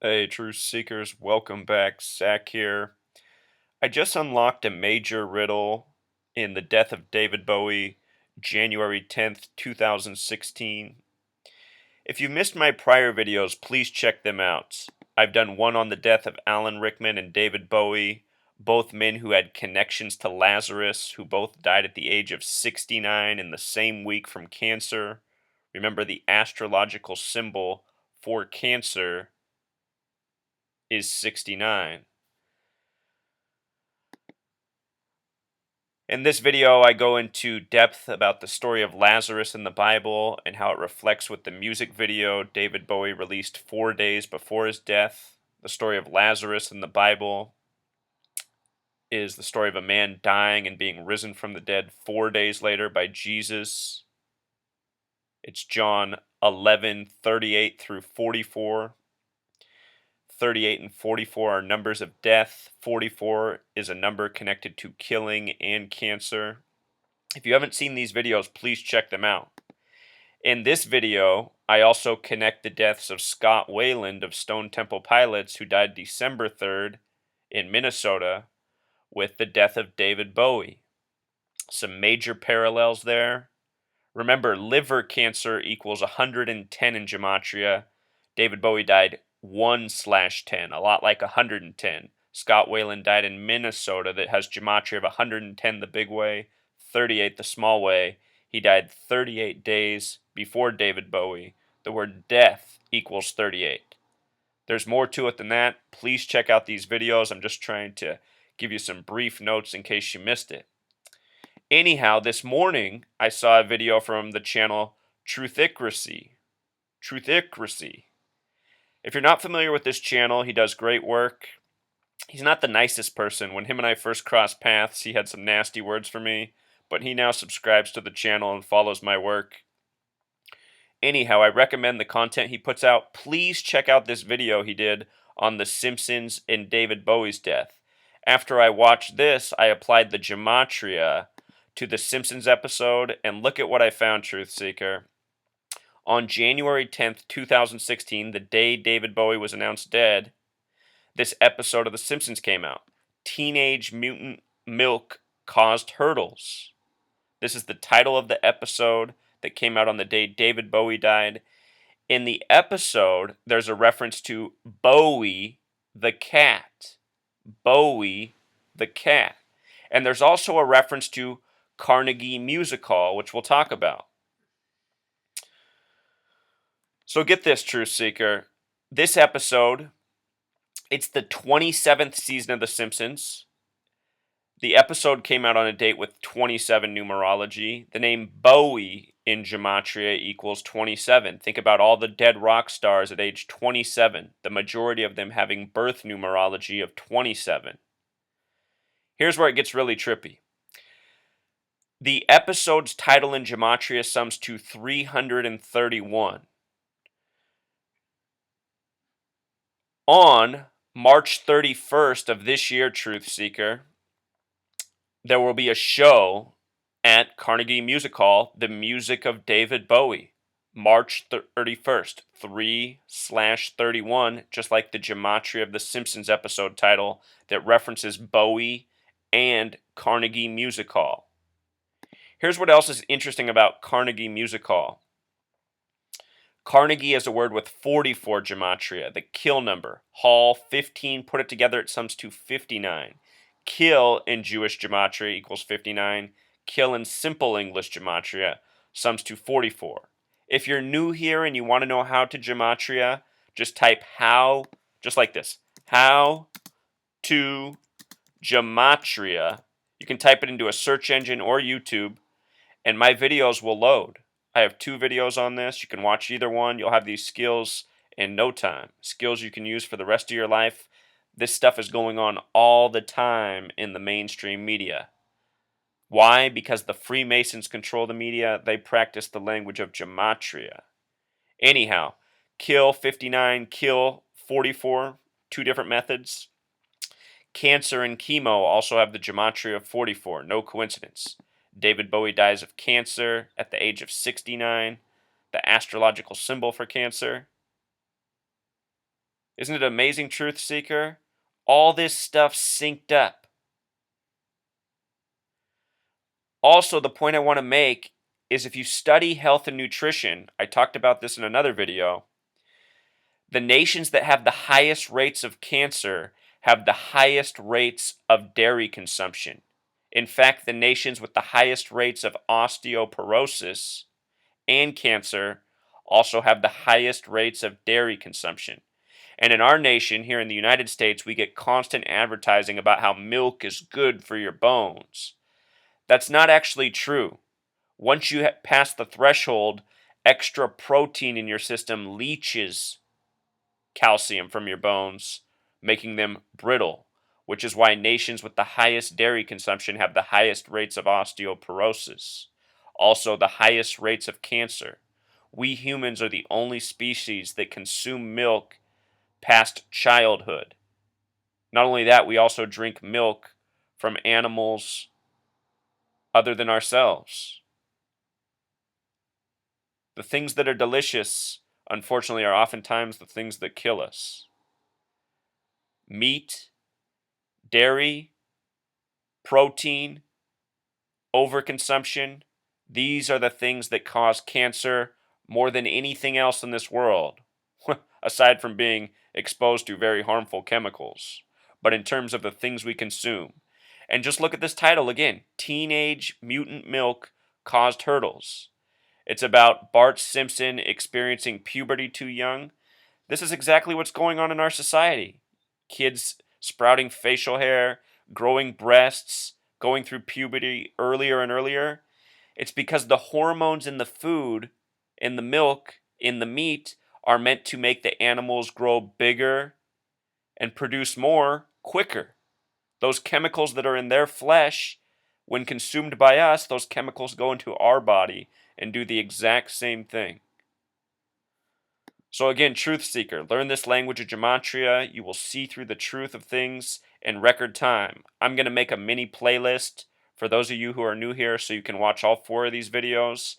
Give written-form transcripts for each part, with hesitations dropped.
Hey, Truth Seekers, welcome back. Zach here. I just unlocked a major riddle in the death of David Bowie, January 10th, 2016. If you missed my prior videos, please check them out. I've done one on the death of Alan Rickman and David Bowie, both men who had connections to Lazarus, who both died at the age of 69 in the same week from cancer. Remember, the astrological symbol for cancer is 69. In this video, I go into depth about the story of Lazarus in the Bible and how it reflects with the music video David Bowie released 4 days before his death. The story of Lazarus in the Bible is the story of a man dying and being risen from the dead 4 days later by Jesus. It's John 11:38 through 44. 38 and 44 are numbers of death. 44 is a number connected to killing and cancer. If you haven't seen these videos, please check them out. In this video, I also connect the deaths of Scott Weiland of Stone Temple Pilots, who died December 3rd in Minnesota, with the death of David Bowie. Some major parallels there. Remember, liver cancer equals 110 in Gematria. David Bowie died 1/10, a lot like 110. Scott Weiland died in Minnesota that has Gematria of 110 the big way, 38 the small way. He died 38 days before David Bowie. The word death equals 38. There's more to it than that. Please check out these videos. I'm just trying to give you some brief notes in case you missed it. Anyhow, this morning I saw a video from the channel Truthicracy. Truthicracy. If you're not familiar with this channel, he does great work. He's not the nicest person. When him and I first crossed paths, he had some nasty words for me, but he now subscribes to the channel and follows my work. Anyhow, I recommend the content he puts out. Please check out this video he did on the Simpsons and David Bowie's death. After I watched this, I applied the Gematria to the Simpsons episode, and look at what I found, Truth Seeker. On January 10th, 2016, the day David Bowie was announced dead, this episode of The Simpsons came out. Teenage Mutant Milk-Caused Hurdles. This is the title of the episode that came out on the day David Bowie died. In the episode, there's a reference to Bowie the cat. Bowie the cat. And there's also a reference to Carnegie Music Hall, which we'll talk about. So get this, Truth Seeker. This episode, it's the 27th season of The Simpsons. The episode came out on a date with 27 numerology. The name Bowie in Gematria equals 27. Think about all the dead rock stars at age 27, the majority of them having birth numerology of 27. Here's where it gets really trippy. The episode's title in Gematria sums to 331. On March 31st of this year, Truth Seeker, there will be a show at Carnegie Music Hall, The Music of David Bowie. March 31st, 3/31, just like the Gematria of the Simpsons episode title that references Bowie and Carnegie Music Hall. Here's what else is interesting about Carnegie Music Hall. Carnegie is a word with 44 Gematria, the kill number. Hall, 15, put it together, it sums to 59. Kill in Jewish Gematria equals 59. Kill in simple English Gematria sums to 44. If you're new here and you want to know how to Gematria, just type how, just like this, how to Gematria. You can type it into a search engine or YouTube, and my videos will load. I have 2 videos on this. You can watch either one. You'll have these skills in no time. Skills you can use for the rest of your life. This stuff is going on all the time in the mainstream media. Why? Because the Freemasons control the media. They practice the language of Gematria. Anyhow, kill 59, kill 44, 2 different methods. Cancer and chemo also have the Gematria of 44. No coincidence. David Bowie dies of cancer at the age of 69, the astrological symbol for cancer. Isn't it amazing, Truth Seeker? All this stuff synced up. Also, the point I want to make is if you study health and nutrition, I talked about this in another video, the nations that have the highest rates of cancer have the highest rates of dairy consumption. In fact, the nations with the highest rates of osteoporosis and cancer also have the highest rates of dairy consumption. And in our nation, here in the United States, we get constant advertising about how milk is good for your bones. That's not actually true. Once you pass the threshold, extra protein in your system leaches calcium from your bones, making them brittle, which is why nations with the highest dairy consumption have the highest rates of osteoporosis, also the highest rates of cancer. We humans are the only species that consume milk past childhood. Not only that, we also drink milk from animals other than ourselves. The things that are delicious, unfortunately, are oftentimes the things that kill us. Meat, dairy, protein, overconsumption, these are the things that cause cancer more than anything else in this world, aside from being exposed to very harmful chemicals. But in terms of the things we consume. And just look at this title again, Teenage Mutant Milk-Caused Hurdles. It's about Bart Simpson experiencing puberty too young. This is exactly what's going on in our society. Kids sprouting facial hair, growing breasts, going through puberty earlier and earlier. It's because the hormones in the food, in the milk, in the meat, are meant to make the animals grow bigger and produce more quicker. Those chemicals that are in their flesh, when consumed by us, those chemicals go into our body and do the exact same thing. So again, truth seeker, learn this language of Gematria. You will see through the truth of things in record time. I'm going to make a mini playlist for those of you who are new here so you can watch all 4 of these videos.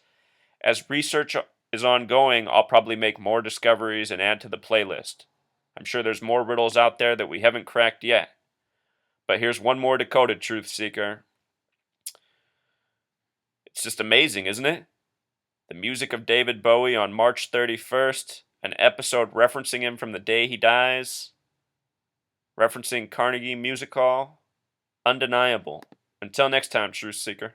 As research is ongoing, I'll probably make more discoveries and add to the playlist. I'm sure there's more riddles out there that we haven't cracked yet. But here's one more decoded, truth seeker. It's just amazing, isn't it? The music of Davie Bowie on March 31st, an episode referencing him from the day he dies, referencing Carnegie Music Hall. Undeniable. Until next time, truth seeker.